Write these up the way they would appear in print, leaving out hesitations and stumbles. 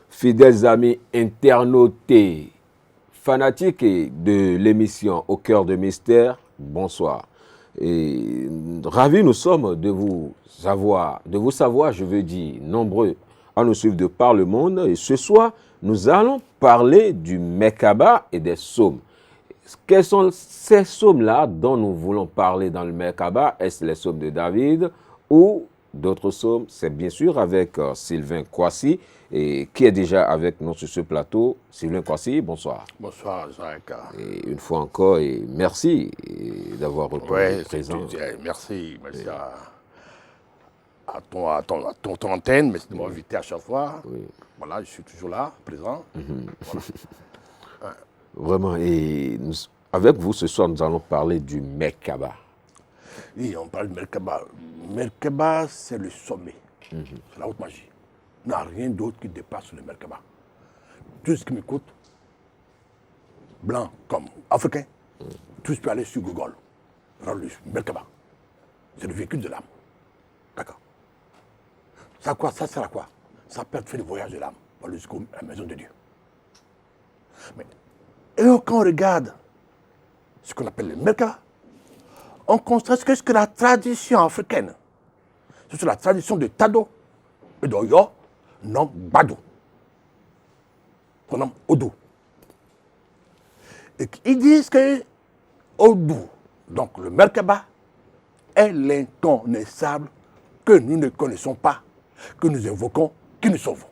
Fidèles amis internautés, fanatiques de l'émission Au cœur de mystère, bonsoir. Et ravis nous sommes de vous savoir, je veux dire, nombreux à nous suivre de par le monde. Et ce soir, nous allons parler du Merkaba et des psaumes. Quels sont ces psaumes-là dont nous voulons parler dans le Merkaba? Est-ce les psaumes de David ou d'autres psaumes? C'est bien sûr avec Sylvain Kouassi, et qui est déjà avec nous sur ce plateau. Sylvain Kouassi, bonsoir. Bonsoir, Jacques. Et une fois encore, et merci d'avoir répondu présent. Merci à ton antenne, merci de m'inviter à chaque fois. Oui. Voilà, je suis toujours là, présent. Voilà. Vraiment, et avec vous, ce soir, nous allons parler du Merkaba. Oui, on parle du Merkaba. Merkaba, c'est le sommet. C'est la haute magie. Il n'y a rien d'autre qui dépasse le Merkaba. Tout ce qui m'écoute, blanc comme africain, tous peuvent aller sur Google. Le Merkaba. C'est le véhicule de l'âme. D'accord. Ça sert à quoi? Ça peut faire le voyage de l'âme jusqu'à la maison de Dieu. Mais quand on regarde ce qu'on appelle le Merkaba, on constate que la tradition africaine, c'est la tradition de Tado et d'Oyo, non Badou, qu'on nomme Odou. Et ils disent que Odou, donc le Merkaba, est l'inconnaissable que nous ne connaissons pas, que nous invoquons, qui nous sauvons.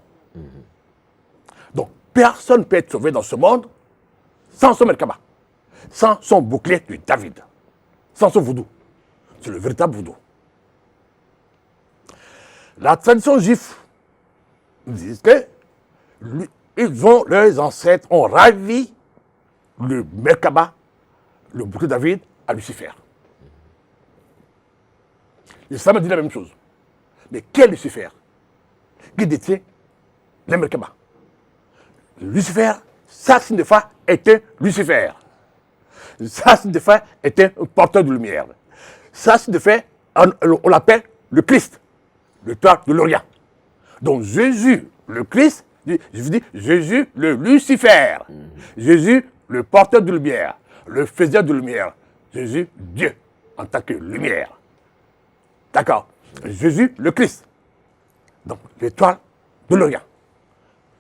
Donc, personne ne peut être sauvé dans ce monde sans son Merkaba, sans son bouclier de David, sans son voodoo. C'est le véritable voodoo. La tradition juive dit que leurs ancêtres ont ravi le Merkaba, le bouclier de David, à Lucifer. L'islam dit la même chose. Mais quel Lucifer qui détient le Merkaba? Lucifer, sa signe de foi était Lucifer. Sa signe de foi était un porteur de lumière. Sa signe de foi, on l'appelle le Christ, le toit de l'Orient. Donc Jésus, le Christ, je vous dis, Jésus, le Lucifer. Jésus, le porteur de lumière, le faiseur de lumière. Jésus, Dieu, en tant que lumière. D'accord. Jésus, le Christ. Donc l'étoile de l'Orient.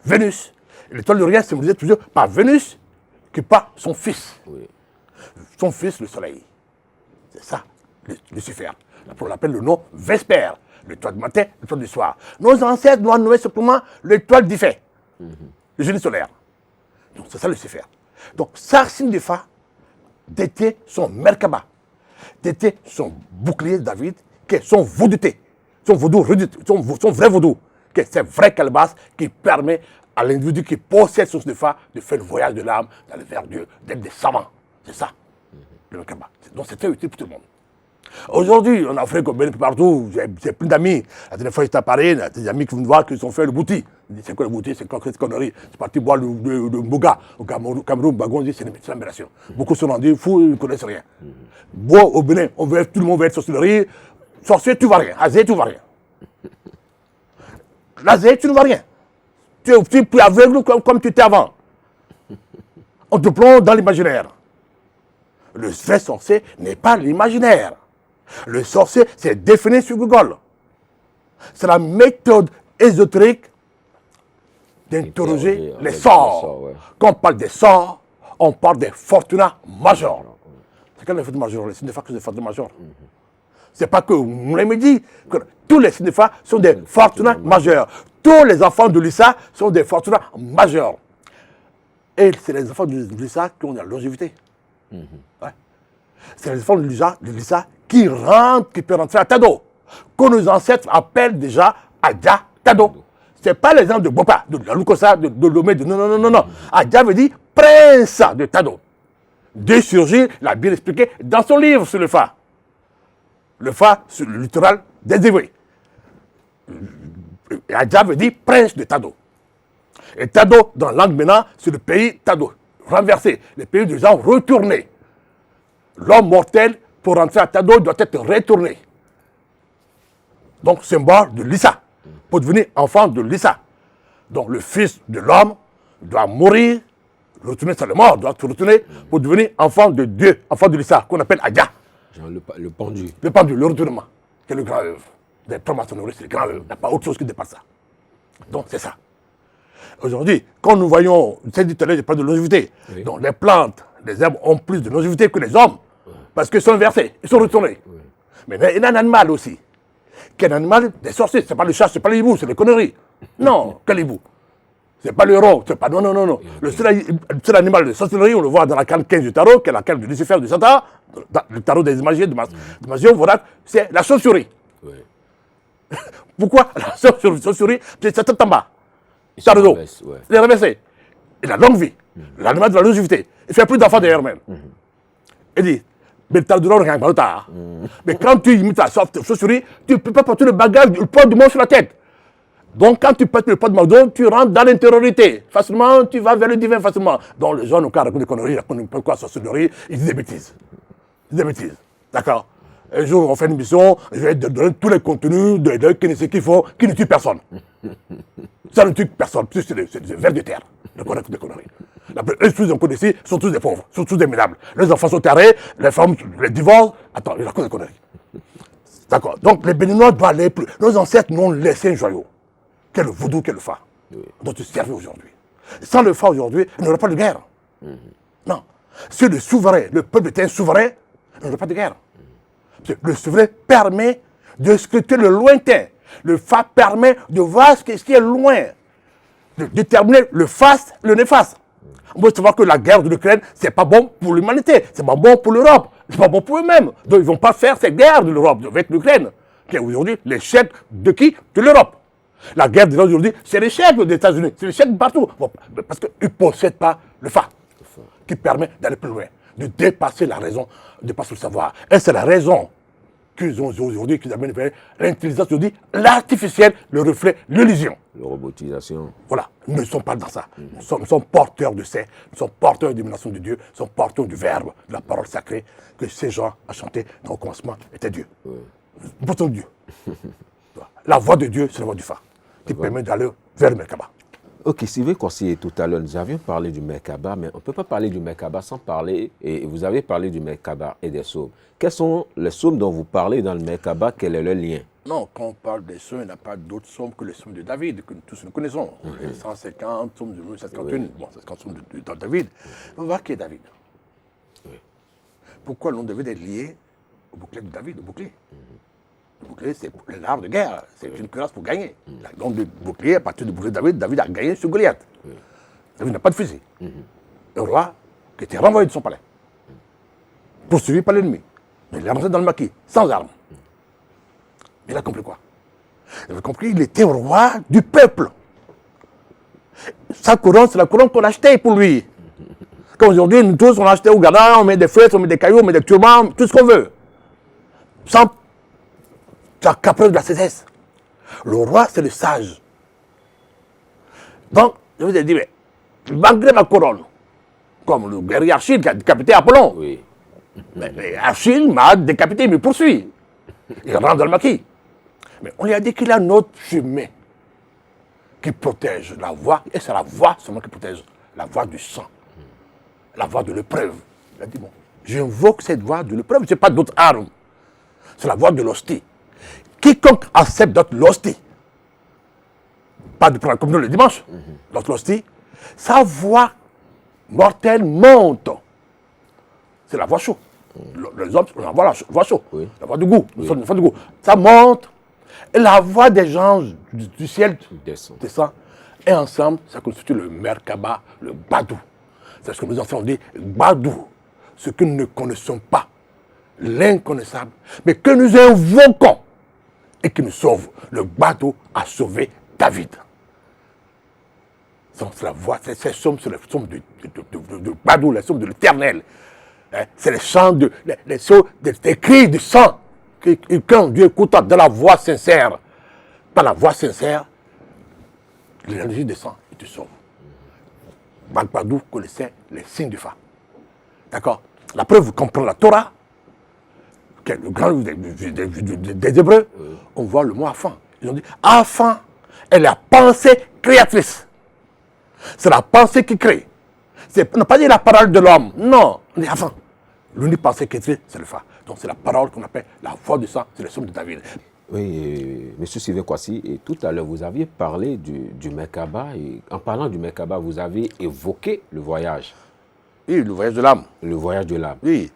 Vénus. L'étoile de l'Orient est symbolisée toujours par Vénus, qui part son fils. Oui. Son fils, le soleil. C'est ça, Lucifer. On l'appelle le nom Vesper. L'étoile du matin, l'étoile du soir. Nos ancêtres nous ont nommé simplement l'étoile d'Iphé, le génie solaire. Donc c'est ça Lucifer. Donc sa signe de fa détient son Merkaba, détient son bouclier de David, qui est son vaudouté, son vrai vaudou, qui est cette vraie calebasse qui permet à l'individu qui possède son signe de fa de faire le voyage de l'âme dans le vers Dieu, d'être des savants. C'est ça, le Merkaba. Donc c'est très utile pour tout le monde. Aujourd'hui, en Afrique, au Bénin, partout, j'ai plein d'amis. La dernière fois, j'étais à Paris, il y a des amis qui vont me voir qui ont fait le bouti. Je dis, c'est quoi le bouti? C'est quoi cette connerie? C'est parti boire le Mboga au Cameroun, Bagon, c'est une aberration. Beaucoup sont rendus fous, ils ne connaissent rien. Bois au Bénin, tout le monde veut être sorcellerie. Sorcier, tu ne vas rien. Azé, tu ne vas rien. L'azé, tu ne vas rien. Tu es plus aveugle comme tu étais avant. On te plonge dans l'imaginaire. Le vrai sorcier n'est pas l'imaginaire. Le sorcier, c'est défini sur Google. C'est la méthode ésotérique d'interroger les sorts. Quand on parle des sorts, on parle des fortunats majors. C'est quoi les fortunats majors? Les signes de fa, c'est des fortunats majors. C'est pas que vous l'avez dit que tous les signes de fa sont des fortunats majeurs. Tous les enfants de Lisa sont des fortunats majeurs. Et c'est les enfants de Lisa qui ont la longévité. Ouais. C'est les enfants de Lisa qui peuvent rentrer à Tado, que nos ancêtres appellent déjà Adja Tado. Ce n'est pas les gens de Bopa, de la Lukosa, de Lomé, non. Adja veut dire prince de Tado. Dieu surgit, l'a bien expliqué dans son livre sur le Fa. Le Fa, sur le littoral des Évreux. Adja veut dire prince de Tado. Et Tado, dans la langue maintenant, c'est le pays Tado, renversé, le pays des gens retournés. L'homme mortel, pour rentrer à Tado, doit être retourné. Donc, symbole de l'Issa, pour devenir enfant de l'Issa. Donc, le fils de l'homme doit mourir, retourner sur le mort, doit se retourner pour devenir enfant de Dieu, enfant de l'Issa, qu'on appelle Adja. Genre le pendu. Le pendu, le retournement, c'est le grand œuvre. Les francs-maçonneries, c'est le grand œuvre. Il n'y a pas autre chose qui dépasse ça. Donc, c'est ça. Aujourd'hui, quand nous voyons, c'est dit tout à l'heure, je parle de longévité. Oui. Donc, les plantes, les herbes ont plus de longévité que les hommes. Oui. Parce qu'ils sont inversés, ils sont retournés. Oui. Mais il y a un animal aussi. Qui est un animal des sorciers. Ce n'est pas le chat, ce n'est pas l'hibou, c'est les conneries. Non, quel hibou? Ce n'est pas le ron, c'est pas. Non, non, non, non. Le seul animal de sorcellerie, on le voit dans la carte 15 du tarot, qui est la carte de Lucifer du Satan, le tarot des imagiers, de Magie, voilà, c'est la chauve-souris. Oui. Pourquoi la chauve-souris? C'est Satan en bas. Il est renversé. Il a longue vie. L'animal de la longévité. Il fait plus d'enfants d'ailleurs même. Il dit, mais quand tu imites la chauve-souris, tu ne peux pas porter le bagage, le poids du monde sur la tête. Donc, quand tu portes le poids du monde, tu rentres dans l'intériorité. Facilement, tu vas vers le divin facilement. Donc, les gens n'ont qu'à raconter des conneries, ils racontent quoi, sorcellerie, ils disent des bêtises. Ils disent des bêtises. D'accord? Un jour, on fait une émission, je vais te donner tous les contenus de qui ne sait qu'il faut, qui ne tue personne. Ça ne tue personne, c'est des vers de terre. Des conneries. Les tous qu'on ici sont tous des pauvres, sont tous des minables. Les enfants sont tarés, les femmes, les divorces. Attends, il raconte des conneries. D'accord? Donc, les Béninois doivent aller plus. Nos ancêtres nous ont laissé un joyau. Quel vaudou, quel fa, dont tu servais aujourd'hui. Sans le fa aujourd'hui, il n'y aurait pas de guerre. Non. Si le souverain, le peuple était un souverain, il n'y aurait pas de guerre. Le souverain permet de scruter le lointain. Le fa permet de voir ce qui est loin. De déterminer le faste, le néfaste. On peut savoir que la guerre de l'Ukraine, c'est pas bon pour l'humanité, c'est pas bon pour l'Europe, c'est pas bon pour eux-mêmes. Donc ils ne vont pas faire cette guerre de l'Europe avec l'Ukraine, qui est aujourd'hui l'échec de qui? De l'Europe. La guerre d'aujourd'hui, c'est l'échec des États-Unis, c'est l'échec de partout. Bon, parce qu'ils ne possèdent pas le fa, qui permet d'aller plus loin, de dépasser la raison, de dépasser le savoir. Et c'est la raison qu'ils ont aujourd'hui, qu'ils amènent vers l'intelligence aujourd'hui, l'artificiel, le reflet, l'illusion. La robotisation. Voilà, nous ne sommes pas dans ça. Nous sommes porteurs de ça, nous sommes porteurs de l'émanation de Dieu, nous sommes porteurs du verbe, de la parole sacrée, que ces gens ont chanté dans le commencement était Dieu. Nous portons Dieu. La voix de Dieu, c'est la voix du fa, qui permet d'aller vers le Merkaba. Ok, Sylvain Cossier, tout à l'heure, nous avions parlé du Merkaba, mais on ne peut pas parler du Merkaba sans parler, et vous avez parlé du Merkaba et des psaumes. Quels sont les psaumes dont vous parlez dans le Merkaba? Quel est le lien? Non, quand on parle des psaumes, il n'y a pas d'autres psaumes que les psaumes de David, que nous tous nous connaissons. Les 150 psaumes de 151, bon, 50 psaumes de David. On va voir qui est David. Pourquoi le nom de David est lié au bouclier de David, au bouclier? Le bouclier, c'est l'arme de guerre, c'est une cuirasse pour gagner. Donc, le bouclier, à partir du bouclier de David, David a gagné sur Goliath. David n'a pas de fusil. Le roi, qui était renvoyé de son palais, poursuivi par l'ennemi. Mais il est rentré dans le maquis, sans armes. Mais il a compris quoi? Il a compris qu'il était roi du peuple. Sa couronne, c'est la couronne qu'on achetait pour lui. Comme aujourd'hui, nous tous, on achetait au Ghana, on met des flèches, on met des cailloux, on met des turbans, tout ce qu'on veut. Sans la caprice de la sagesse. Le roi, c'est le sage. Donc, je vous ai dit, mais malgré ma couronne, comme le guerrier Achille qui a décapité Apollon, mais Achille m'a décapité, il me poursuit. Il rentre dans le maquis. Mais on lui a dit qu'il a un autre chemin qui protège la voie, et c'est la voie seulement qui protège, la voie du sang, la voie de l'épreuve. Il a dit, bon, j'invoque cette voie de l'épreuve, ce n'est pas d'autre arme, c'est la voie de l'hostie. Quiconque accepte d'être l'hostie, pas de prendre comme nous le dimanche, l'hostie, sa voix mortelle monte. C'est la voix chaude. Les hommes, on envoie la voix chaude, la voix du goût, du goût. Ça monte, et la voix des gens du ciel descend. Et ensemble, ça constitue le Merkaba, le Badou. C'est ce que nos enfants ont dit, Badou, ce que nous ne connaissons pas, l'inconnaissable, mais que nous invoquons et qui nous sauve. Le Badou a sauvé David. C'est la voix, ces psaumes, c'est les psaumes de Badou, les psaumes de l'Éternel. C'est les chants, des cris de sang. Quand Dieu écoute de la voix sincère, par la voix sincère, l'énergie descend et te sauve. Bagdadou connaissait les signes du Fa. D'accord? La preuve, quand on prend la Torah, qui est le grand livre des Hébreux, on voit le mot Afan. Ils ont dit, Afan est la pensée créatrice. C'est la pensée qui crée. On n'a pas dit la parole de l'homme. Non, on dit Afan. L'unique pensée créatrice, c'est le Fa. Donc c'est la parole qu'on appelle la voix du sang, c'est le somme de David. Oui, M. Sylvain Kouassi, et tout à l'heure, vous aviez parlé du Merkaba, et en parlant du Merkaba, vous avez évoqué le voyage. Oui, le voyage de l'âme. Le voyage de l'âme. Oui.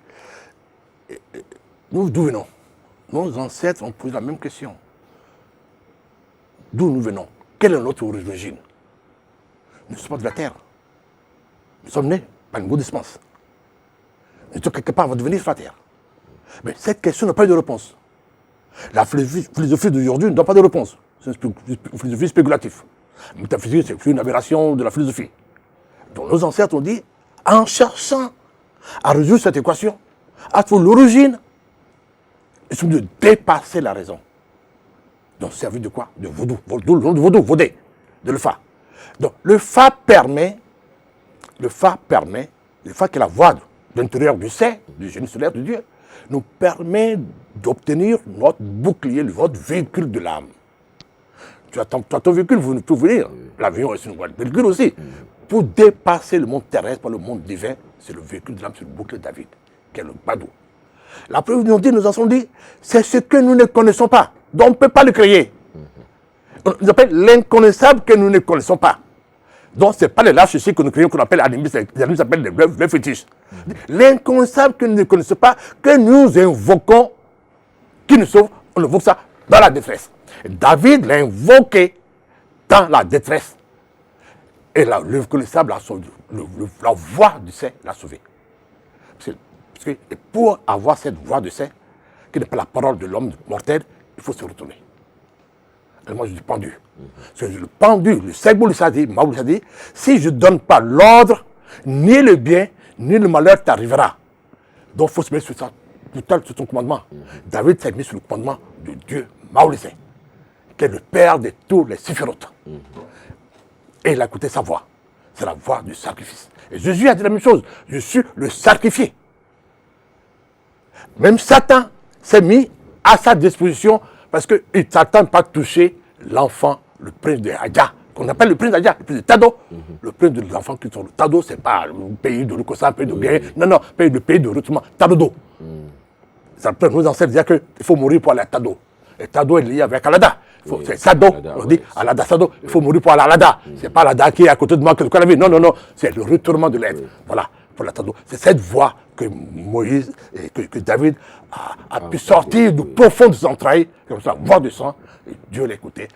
Nous, d'où venons? Nos ancêtres ont posé la même question. D'où nous venons? Quelle est notre origine? Nous ne sommes pas de la terre. Nous sommes nés par une maudissance. Nous sommes quelque part avant de venir sur la terre. Mais cette question n'a pas eu de réponse. La philosophie d'aujourd'hui ne donne pas de réponse. C'est une philosophie spéculative. La métaphysique, c'est une aberration de la philosophie. Donc nos ancêtres ont dit, en cherchant à résoudre cette équation, à trouver l'origine, ils sont de dépasser la raison. Donc, servi de quoi? De vaudou. Vaudé, de le Fa. Donc, le Fa qui est la voix de l'intérieur du sein, du génie solaire de Dieu, nous permet d'obtenir notre bouclier, votre véhicule de l'âme. Tu as ton véhicule, vous pouvez venir. L'avion est une voie de véhicule aussi. Pour dépasser le monde terrestre par le monde divin, c'est le véhicule de l'âme, c'est le bouclier de David, qui est le Badou. La preuve nous dit, nous en sommes dit, c'est ce que nous ne connaissons pas. Donc on ne peut pas le créer. On nous appelle l'inconnaissable que nous ne connaissons pas. Donc ce n'est pas les lâches ici que nous créons, qu'on appelle animistes, les animistes appellent les fétiches. L'inconnaissable que nous ne connaissons pas, que nous invoquons, qui nous sauve, on invoque ça dans la détresse. Et David l'a invoqué dans la détresse. Et l'inconnaissable, la voix du Saint l'a sauvé. Parce que pour avoir cette voix du Saint, qui n'est pas la parole de l'homme mortel, il faut se retourner. Et moi, je suis pendu. Parce que le pendu, le Seigneur lui a dit, si je ne donne pas l'ordre, ni le bien, ni le malheur t'arrivera. Donc, il faut se mettre sur ça, sur ton commandement. David s'est mis sur le commandement de Dieu, Maolisé, qui est le père de tous les séphirotes. Et il a écouté sa voix. C'est la voix du sacrifice. Et Jésus a dit la même chose. Je suis le sacrifié. Même Satan s'est mis à sa disposition parce qu'il ne s'attend pas à toucher l'enfant, le prince de Hadja, qu'on appelle le prince d'Hadja, le prince de Tado. Le prince des enfants qui sont le Tado, ce n'est pas le pays de Lukosa, un pays de guerre. Non, le pays de retournement, Tadodo. Nos ancêtres disaient qu'il faut mourir pour aller à Tado. Et Tado est lié avec Alada. C'est Sado, on dit Alada Sado, il faut mourir pour aller à Alada. Ce n'est pas Alada qui est à côté de moi que la vie. Non, c'est le retournement de l'être. Voilà, pour la Tado. C'est cette voix que Moïse, et que David a pu sortir de profondes entrailles, comme ça, voix du sang, et Dieu l'écoutait.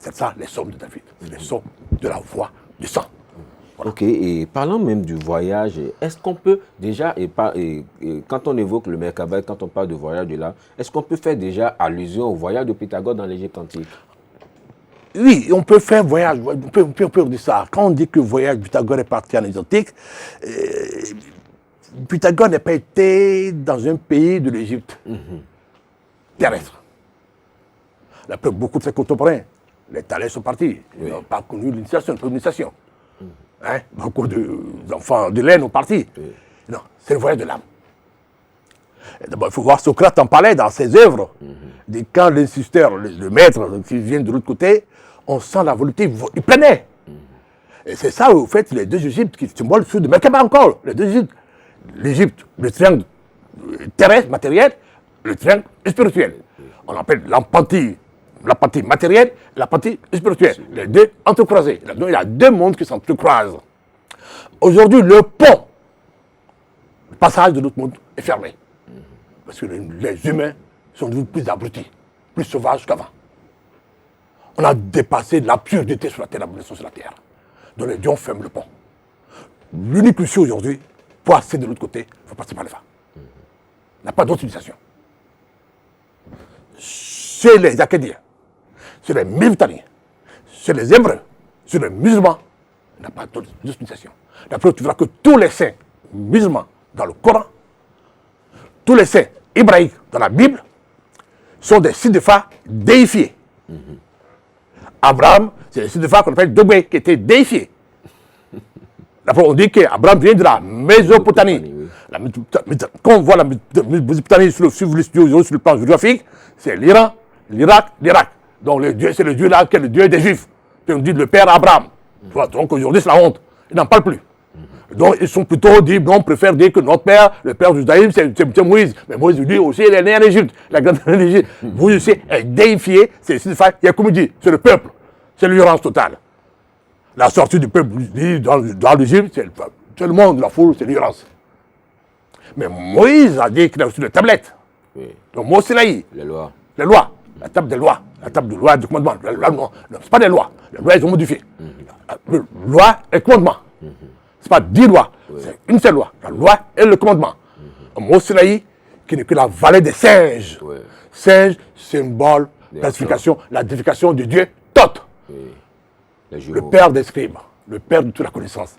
C'est ça les psaumes de David, les psaumes de la voix du sang. Voilà. Ok, et parlant même du voyage, est-ce qu'on peut déjà, quand on évoque le Merkaba, quand on parle de voyage de là, est-ce qu'on peut faire déjà allusion au voyage de Pythagore dans l'Égypte antique? Oui, on peut faire voyage, on peut dire ça. Quand on dit que le voyage de Pythagore est parti en Égypte antique, Pythagore n'a pas été dans un pays de l'Égypte terrestre. Après, beaucoup de ses contemporains, les Thalès sont partis. Ils n'ont pas connu l'initiation, Hein? Beaucoup d'enfants de laine ont parti. Non, c'est le voyage de l'âme. D'abord, il faut voir Socrate en parlait dans ses œuvres. Quand l'insisteur, le maître qui vient de l'autre côté, on sent la volonté, il prenait. Et c'est ça, au fait, les deux Égyptes qui symbolent ceux de Merkaba encore. Les deux Égyptes. L'Égypte, le triangle terrestre, matériel, le triangle spirituel. On appelle la partie matérielle et la partie spirituelle. Les deux entrecroisés. Il y a deux mondes qui s'entrecroisent. Aujourd'hui, le pont, le passage de notre monde est fermé. Parce que les humains sont devenus plus abrutis, plus sauvages qu'avant. On a dépassé l'absurdité sur la terre, la naissance sur la terre. Donc les dieux ferment le pont. L'unique issue aujourd'hui, pour passer de l'autre côté, il faut passer par le vent. Il n'y a pas d'autre utilisation. Chez les Acadiens, chez les Mauritaniens, chez les Hébreux, chez les musulmans, il n'y a pas d'autre utilisation. D'après, tu verras que tous les saints musulmans dans le Coran, tous les saints hébraïques dans la Bible, sont des Sidéphas déifiés. Abraham, c'est le Sidépha qu'on appelle Dobé, qui était déifié. On dit qu'Abraham vient de la Mésopotamie. Quand on voit la Mésopotamie sur le plan géographique, c'est l'Iran, l'Irak, l'Irak. Donc c'est le Dieu là, qui est le Dieu des Juifs. On dit le père Abraham. Donc aujourd'hui, c'est la honte. Ils n'en parlent plus. Donc ils sont plutôt dit, on préfère dire que notre père, le père du judaïsme, c'est Moïse. Mais Moïse, lui aussi, il est né en Égypte. La grande Égypte. Vous aussi, est déifié. C'est comme il dit, c'est le peuple. C'est l'ignorance totale. La sortie du peuple dans l'Égypte, c'est le monde, la foule, c'est l'ignorance. Mais Moïse a dit qu'il a reçu les tablettes. Oui. Donc Mot Sinaï. Les lois. Les lois. La table des lois. La table de loi du commandement. Non, c'est pas des lois. Les lois, ils ont modifié. Loi et commandement. Ce n'est pas 10 lois. Oui. C'est une seule loi. La loi et le commandement. Mot Sinaï, qui n'est que la vallée des singes. Oui. Singe, symbole, classification, la définition de Dieu, Thoth. Oui. Le père des scribes, le père de toute la connaissance.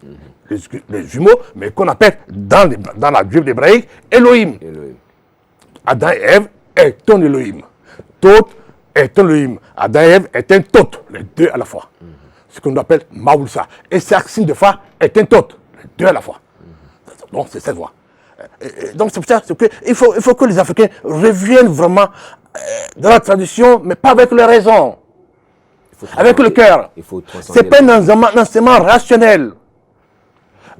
Les jumeaux, mais qu'on appelle dans la Bible hébraïque Elohim. Adam et Ève est un Elohim. Thoth est un Elohim. Adam et Ève est un Thoth, les deux à la fois. Ce qu'on appelle Maoulsa. Et Saxine de Fa est un Thoth, les deux à la fois. Donc c'est cette voie. Donc c'est pour ça qu'il faut que les Africains reviennent vraiment dans la tradition, mais pas avec les raisons. Avec le cœur. Ce n'est pas un enseignement rationnel.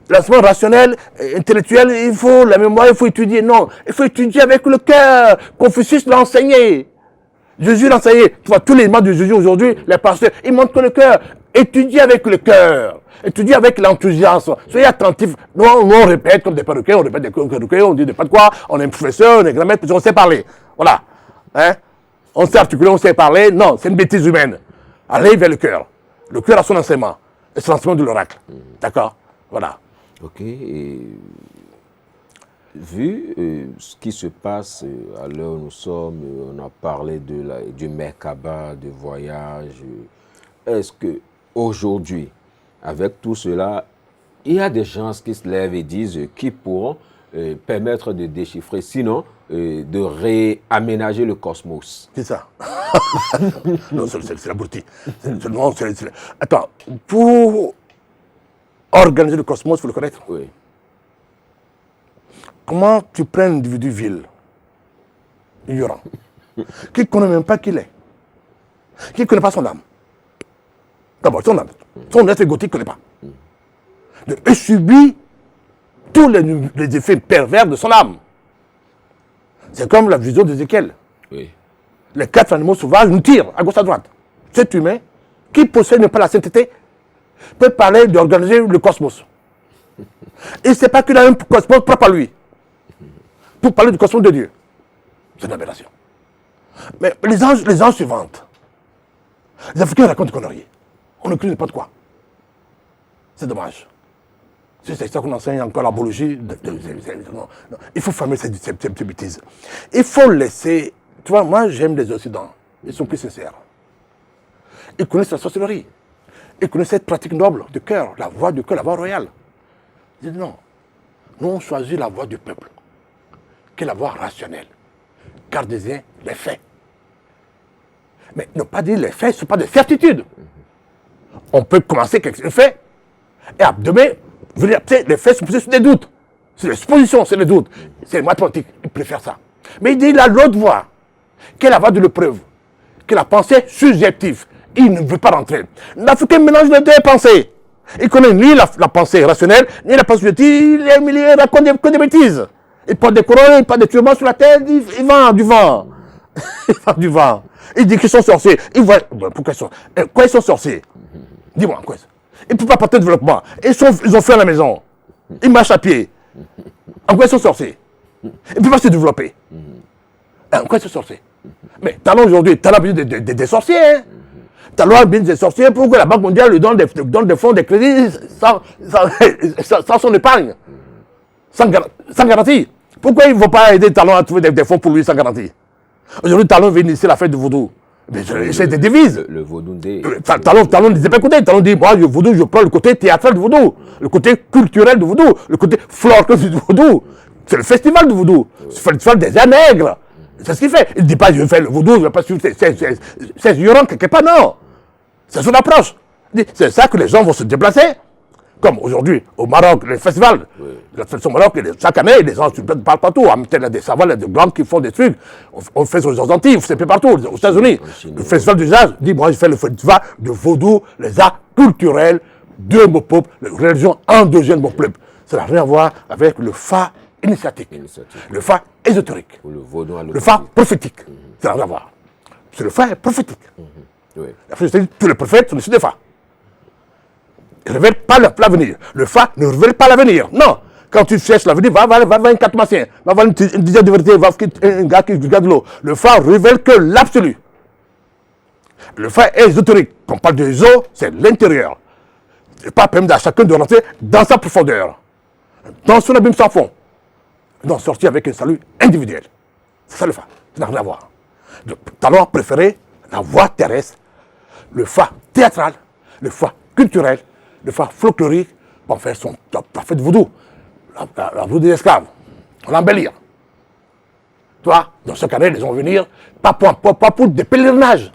L'enseignement rationnel, intellectuel, il faut la mémoire, il faut étudier. Non, il faut étudier avec le cœur. Confucius l'a enseigné. Jésus l'a enseigné. Tu vois, tous les mots de Jésus aujourd'hui, les pasteurs, ils montrent que le cœur. Étudiez avec le cœur. Étudiez avec l'enthousiasme. Soyez attentifs. Nous, on répète comme des perroquets, on répète des perroquets, on dit pas de quoi. On est professeur, on est grand-mère, on sait parler. Voilà. Hein? On sait articuler, on sait parler. Non, c'est une bêtise humaine. Allez vers le cœur. Le cœur a son enseignement. Et c'est l'enseignement de l'oracle. D'accord? Voilà. Ok. Et vu ce qui se passe à l'heure où nous sommes, on a parlé du Merkaba, de voyage. Est-ce que aujourd'hui, avec tout cela, il y a des gens qui se lèvent et disent qui pourront permettre de déchiffrer, sinon de réaménager le cosmos? C'est ça. Non, c'est la beauté. Attends, pour organiser le cosmos, il faut le connaître. Oui. Comment tu prends un individu vil, ignorant, qui ne connaît même pas qui il est, qui ne connaît pas son âme? D'abord, son âme, son être égotique ne connaît pas. Il subit tous les effets pervers de son âme. C'est comme la vision d'Ézéchiel. Oui. Les 4 animaux sauvages nous tirent à gauche à droite. Cet humain, qui possède pas la sainteté, peut parler d'organiser le cosmos. Il ne sait pas qu'il a un cosmos propre à lui. Pour parler du cosmos de Dieu. C'est une aberration. Mais les anges suivants, les Africains racontent des conneries. On ne crie n'importe quoi. C'est dommage. C'est ça qu'on enseigne encore l'apologie. Non. Il faut fermer ces bêtises. Il faut laisser. Tu vois, moi j'aime les Occidents. Ils sont plus sincères. Ils connaissent la sorcellerie. Ils connaissent cette pratique noble de cœur, la voie du cœur, la voie royale. Ils disent non. Nous on choisit la voie du peuple, qui est la voie rationnelle. Cartésien, les faits. Mais ne pas dire les faits, ce ne sont pas des certitudes. On peut commencer quelque fait, et demain, les faits sont posés sur des doutes. C'est des suppositions, c'est des doutes. C'est les mathématiques, ils préfèrent ça. Mais il dit, il a l'autre voie, qui est la voie de l'épreuve, qui est la pensée subjective. Il ne veut pas rentrer. L'Africain mélange les deux pensées. Il connaît ni la pensée rationnelle, ni la pensée subjective, il raconte que des bêtises. Il porte des couronnes, il porte des turbans sur la tête, il vend du vent. Il vend du vent. Il dit qu'ils sont sorciers. Pourquoi ils sont sorciers? Dis-moi, quoi? Ils ne peuvent pas porter de développement. Ils ont fait à la maison. Ils marchent à pied. En quoi ils sont sorciers? Ils ne peuvent pas se développer. En quoi ils sont sorciers? Mais talons aujourd'hui, talons des sorciers. Hein? Talons des sorciers pour que la Banque mondiale lui donne des fonds, des crédits sans son épargne. Sans garantie. Pourquoi ils ne vont pas aider Talon à trouver des fonds pour lui sans garantie? Aujourd'hui, Talon vient initier la fête du vaudou. C'est des devises. Le vaudou des... Talon ne disait pas écouter. Talon dit, moi, le vaudou, je prends le côté théâtral du vaudou, le côté culturel du vaudou, le côté folklorique du vaudou. C'est le festival du vaudou. C'est le festival des nègres. C'est ce qu'il fait. Il ne dit pas, je vais faire le vaudou, je ne vais pas suivre ces ignorants quelque part, non. C'est son approche. C'est ça que les gens vont se déplacer Comme aujourd'hui, au Maroc, les festivals. La tradition au Maroc, chaque année, les gens parlent partout. Il y a des savants, des grands qui font des trucs. On fait aux Antilles, on fait partout, aux États-Unis. Le festival du jazz dit, moi, je fais le festival de vaudou, les arts culturels de mon peuple, la religion endogène de mon peuple. Ça n'a rien à voir avec le fa initiatique, le fa ésotérique, le fa prophétique. Ça n'a rien à voir. C'est le fa prophétique. Tous les prophètes sont issus des fa. Ils ne révèlent pas l'avenir. Le fa ne révèle pas l'avenir. Non. Quand tu cherches l'avenir, va un catmacien, va voir une dizaine de vérité, va un gars qui regarde l'eau. Le fa révèle que l'absolu. Le fa est ésotérique. Quand on parle de eau, c'est l'intérieur. C'est pas permis à chacun de rentrer dans sa profondeur, dans son abîme sans fond, d'en sortir avec un salut individuel. C'est ça le fa. Ça n'a rien à voir. Le talent préféré, la voie terrestre, le fa théâtral, le fa culturel, le fa folklorique, pour faire son parfait vaudou. La vaudou des esclaves. On l'embellir. Toi, dans chaque année, les gens vont venir, pas pour des pèlerinages,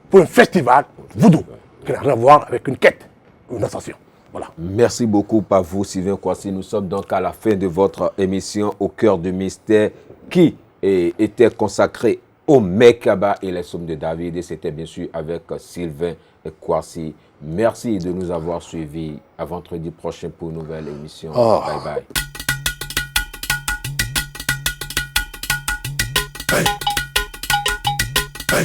pour un festival vaudou, qui n'a rien à voir avec une quête, une ascension. Voilà. Merci beaucoup à vous, Sylvain Kouassi. Nous sommes donc à la fin de votre émission Au cœur du mystère, qui était consacrée au Mekaba et les Psaumes de David. Et c'était bien sûr avec Sylvain Kouassi. Merci de nous avoir suivis. À vendredi prochain pour une nouvelle émission. Bye bye. Hey. Hey.